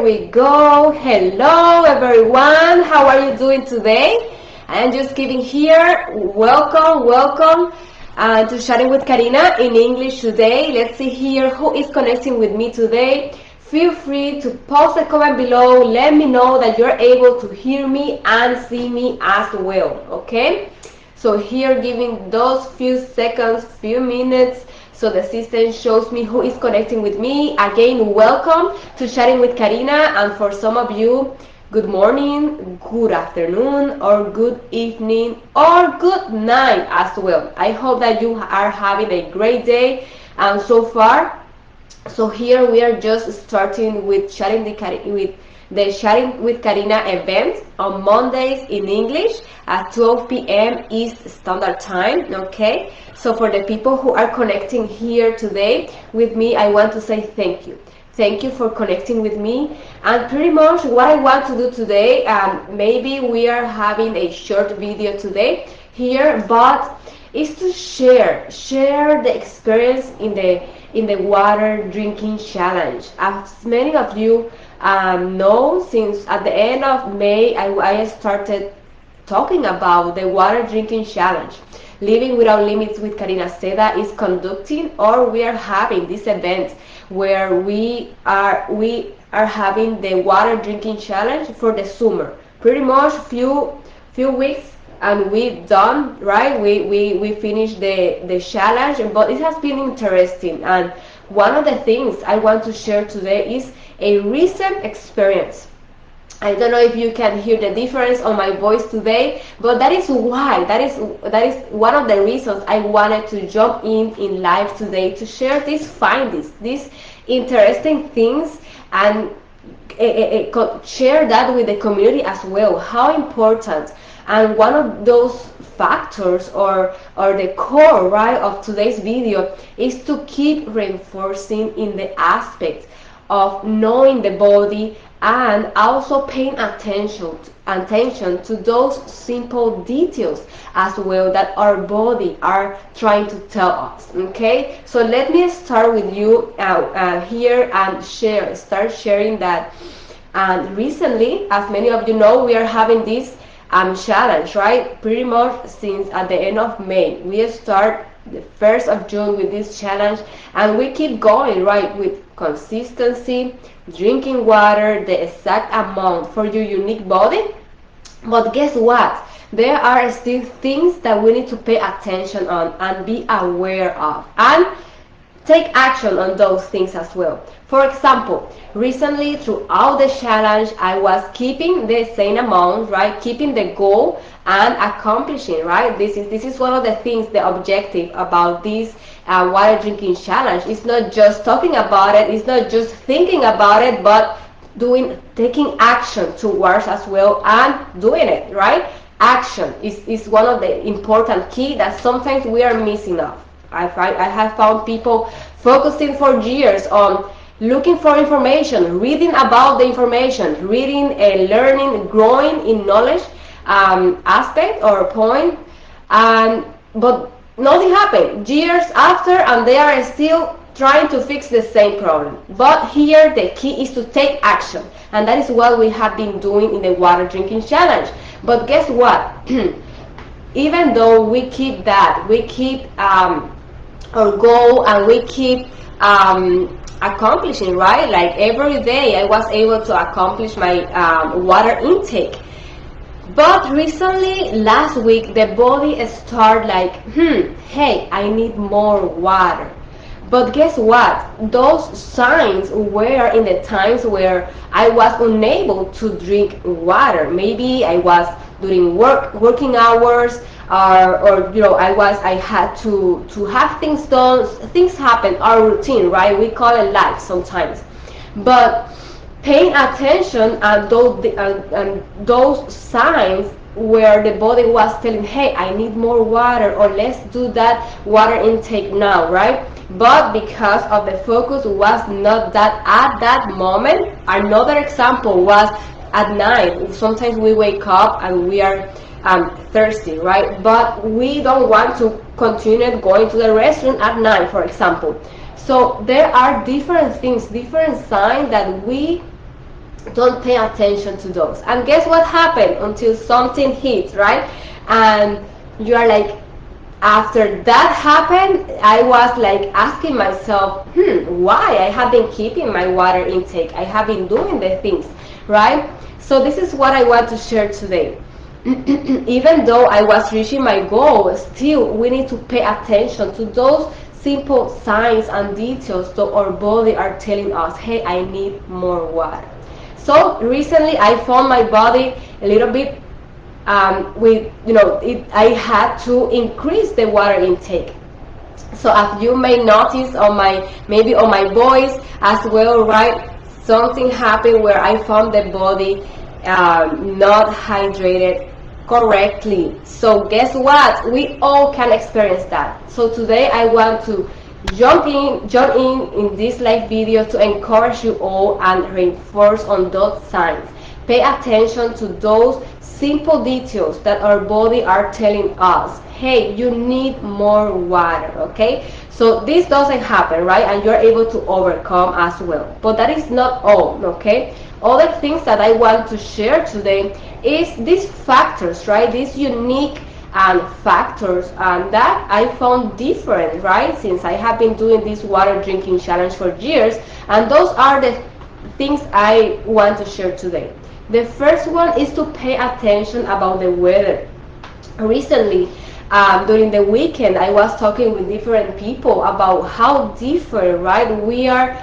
we go. Hello everyone, how are you doing today? I'm just giving here, welcome to Chatting with Karina in English today. Let's see here who is connecting with me today. Feel free to post a comment below. Let me know that you're able to hear me and see me as well, okay? So here giving those few seconds, few minutes, so the system shows me who is connecting with me. Again, welcome to Chatting with Karina, and for some of you, good morning, good afternoon, or good evening, or good night as well. I hope that you are having a great day, and so far, so here we are just starting with the Chatting with Karina event on Mondays in English at 12 p.m. East Standard Time, okay? So for the people who are connecting here today with me, I want to say thank you. Thank you for connecting with me. And pretty much what I want to do today, maybe we are having a short video today here, but is to share the experience in the water drinking challenge. As many of you know, since at the end of May, I started talking about the water drinking challenge. Living Without Limits with Karina Seda is conducting, or we are having this event where we are having the water drinking challenge for the summer. Pretty much few weeks and we've done, right? We finished the challenge, but it has been interesting. And one of the things I want to share today is a recent experience. I don't know if you can hear the difference on my voice today, but that is why, that is one of the reasons I wanted to jump in live today to share these findings, these interesting things, and share that with the community as well, how important. And one of those factors or the core, right, of today's video is to keep reinforcing in the aspect of knowing the body and also paying attention to those simple details as well that our body are trying to tell us, okay? So let me start with you here and start sharing that. And recently, as many of you know, we are having this challenge, right? Pretty much since at the end of May. We start the 1st of June with this challenge, and we keep going, right, with consistency, drinking water, the exact amount for your unique body. But guess what? There are still things that we need to pay attention on and be aware of, and take action on those things as well. For example, recently throughout the challenge, I was keeping the same amount, right? Keeping the goal and accomplishing, right? This is one of the things, the objective about this water drinking challenge. It's not just talking about it, it's not just thinking about it, but taking action towards as well and doing it, right? Action is one of the important key that sometimes we are missing of. I have found people focusing for years on looking for information, reading about the information, reading and learning, growing in knowledge aspect or point, but nothing happened years after, and they are still trying to fix the same problem. But here the key is to take action, and that is what we have been doing in the water drinking challenge. But guess what? Even though we keep our goal and we keep accomplishing, right? Like every day I was able to accomplish my water intake. But recently, last week, the body started like, hey, I need more water. But guess what? Those signs were in the times where I was unable to drink water. Maybe I was doing working hours, or you know, I had to have things done. Things happen, our routine, right? We call it life sometimes. But paying attention and those signs where the body was telling, hey, I need more water, or let's do that water intake now, right? But because of the focus was not that at that moment. Another example was at night. Sometimes we wake up and we are thirsty, right? But we don't want to continue going to the restroom at night, for example. So there are different things, different signs that we don't pay attention to those. And guess what happened until something hits, right? And you are like, after that happened, I was like asking myself, why? I have been keeping my water intake. I have been doing the things, right? So this is what I want to share today. Even though I was reaching my goal, still we need to pay attention to those simple signs and details that our body are telling us, hey, I need more water. So recently I found my body a little bit with, I had to increase the water intake. So as you may notice on maybe on my voice as well, right? Something happened where I found the body not hydrated correctly. So guess what? We all can experience that. So today I want to jump in this live video to encourage you all and reinforce on those signs. Pay attention to those simple details that our body are telling us, hey, you need more water, okay? So this doesn't happen, right? And you're able to overcome as well. But that is not all, okay? Other things that I want to share today is these factors, right? These unique factors that I found different, right? Since I have been doing this water drinking challenge for years. And those are the things I want to share today. The first one is to pay attention about the weather. Recently, during the weekend, I was talking with different people about how different, right, we are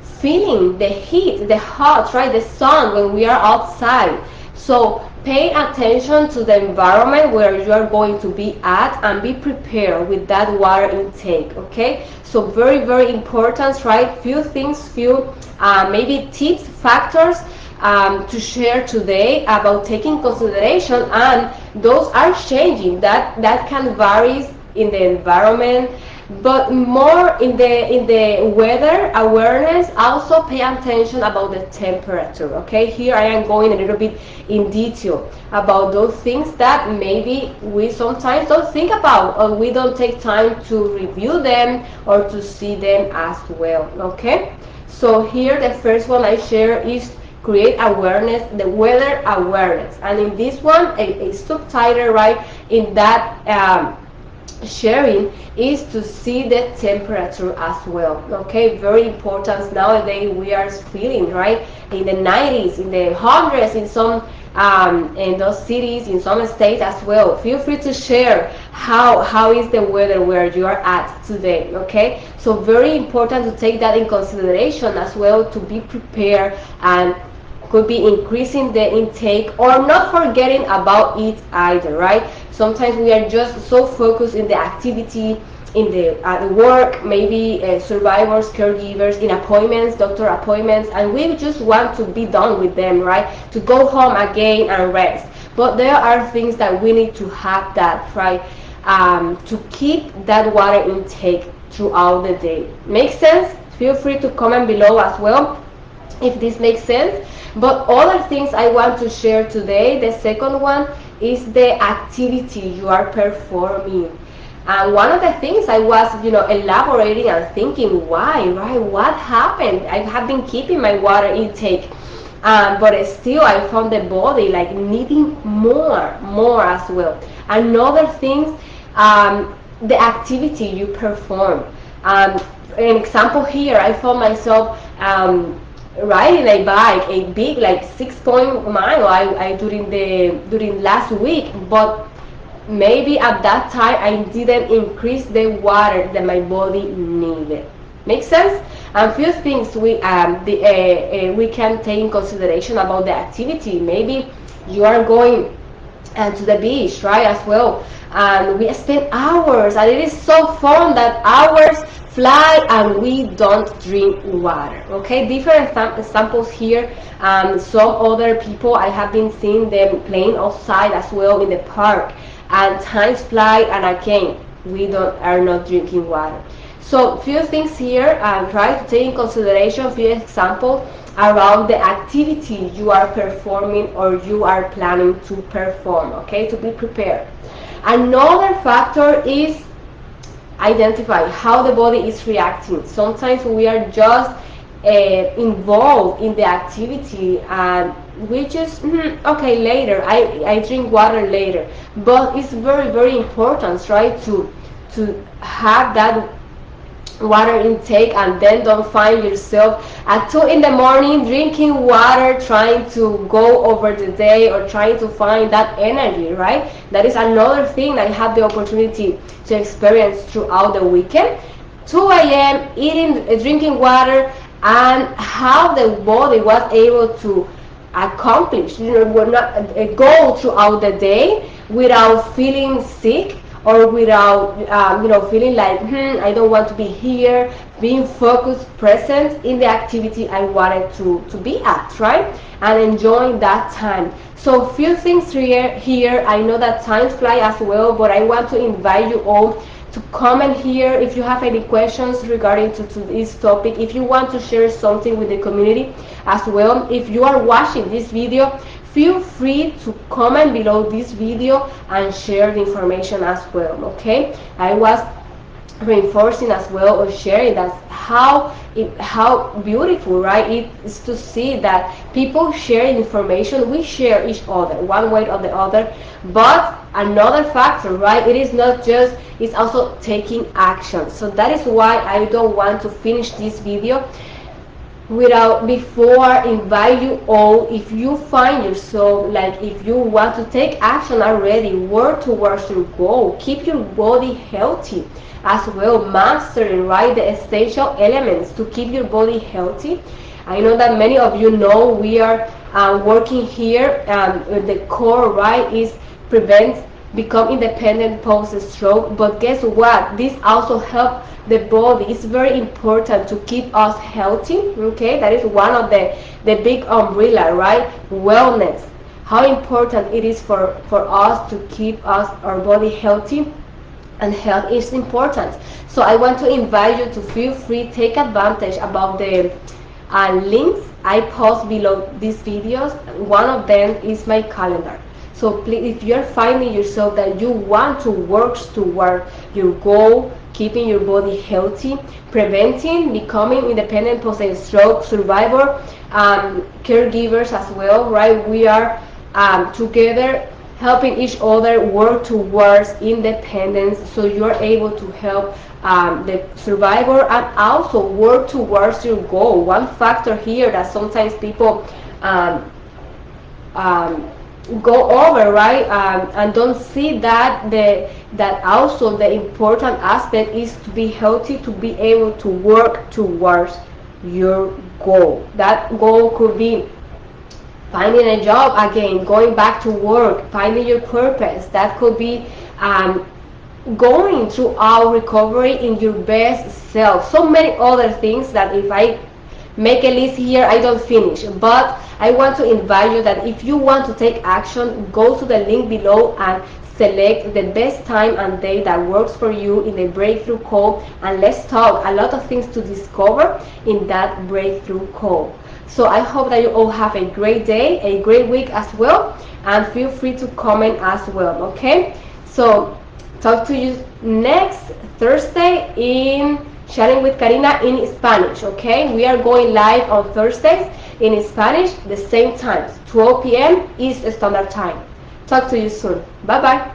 feeling the heat, the hot, right, the sun when we are outside. So pay attention to the environment where you are going to be at and be prepared with that water intake, okay? So very, very important, right? Few things, maybe tips, factors to share today about taking consideration, and those are changing. That can vary in the environment, but more in the weather awareness. Also pay attention about the temperature, okay? Here I am going a little bit in detail about those things that maybe we sometimes don't think about, or we don't take time to review them or to see them as well, okay? So here the first one I share is create awareness, the weather awareness. And in this one, a subtitle, right, in that sharing is to see the temperature as well, okay? Very important. Nowadays we are feeling, right, in the 90s, in the hundreds, in some in those cities, in some states as well. Feel free to share how is the weather where you are at today, okay? So very important to take that in consideration as well, to be prepared, and could be increasing the intake or not forgetting about it either, right? Sometimes we are just so focused in the activity, in the work, maybe survivors, caregivers, in appointments, doctor appointments, and we just want to be done with them, right? To go home again and rest. But there are things that we need to have that, right? To keep that water intake throughout the day. Make sense? Feel free to comment below as well if this makes sense. But other things I want to share today, the second one is the activity you are performing. And one of the things I was, elaborating and thinking, why, right? What happened? I have been keeping my water intake, but still I found the body like needing more as well. Another thing, the activity you perform. An example here, I found myself riding a bike, a big like 6-mile I during last week, but maybe at that time I didn't increase the water that my body needed. Make sense? And few things we can take in consideration about the activity. Maybe you are going to the beach, right, as well, and we spend hours, and it is so fun that hours fly and we don't drink water, okay? Different examples here. Some other people, I have been seeing them playing outside as well in the park, and times fly, and again we are not drinking water. So few things here, try to take in consideration, few examples around the activity you are performing or you are planning to perform, okay, to be prepared. Another factor is identify how the body is reacting. Sometimes we are just involved in the activity, and we just okay, later I drink water later. But it's very, very important, right, to have that water intake, and then don't find yourself at 2 in the morning drinking water, trying to go over the day or trying to find that energy, right? That is another thing I have the opportunity to experience throughout the weekend. 2 a.m. eating, drinking water, and how the body was able to accomplish, we're not go throughout the day without feeling sick, or without feeling like I don't want to be here, being focused, present in the activity I wanted to be at, right? And enjoying that time. So few things here. I know that time fly as well, but I want to invite you all to comment here if you have any questions regarding to this topic, if you want to share something with the community as well. If you are watching this video, feel free to comment below this video and share the information as well, okay? I was reinforcing as well, or sharing that how beautiful, right, it is to see that people share information. We share each other one way or the other. But another factor, right, it is not just, it's also taking action. So that is why I don't want to finish this video before invite you all, if you find yourself, like, if you want to take action already, work towards your goal, keep your body healthy as well, mastering, right, the essential elements to keep your body healthy. I know that many of you know we are working here, the core, right, is prevent, become independent post-stroke. But guess what, this also helps the body. It's very important to keep us healthy, okay? That is one of the big umbrella, right? Wellness, how important it is for us to keep our body healthy, and health is important. So I want to invite you to feel free, take advantage about the links I post below these videos. One of them is my calendar. So please, if you're finding yourself that you want to work toward your goal, keeping your body healthy, preventing, becoming independent post-stroke survivor, caregivers as well, right? We are together helping each other work towards independence, so you're able to help the survivor and also work towards your goal. One factor here that sometimes people go over, right, and don't see that that also the important aspect is to be healthy, to be able to work towards your goal. That goal could be finding a job again, going back to work, finding your purpose. That could be going through our recovery in your best self. So many other things that if I make a list here, I don't finish. But I want to invite you that if you want to take action, go to the link below and select the best time and day that works for you in the breakthrough call, and let's talk. A lot of things to discover in that breakthrough call. So I hope that you all have a great day, a great week as well, and feel free to comment as well, okay? So talk to you next Thursday in Chatting with Karina in Spanish, okay? We are going live on Thursdays in Spanish, the same time, 12 p.m. East Standard Time. Talk to you soon. Bye-bye.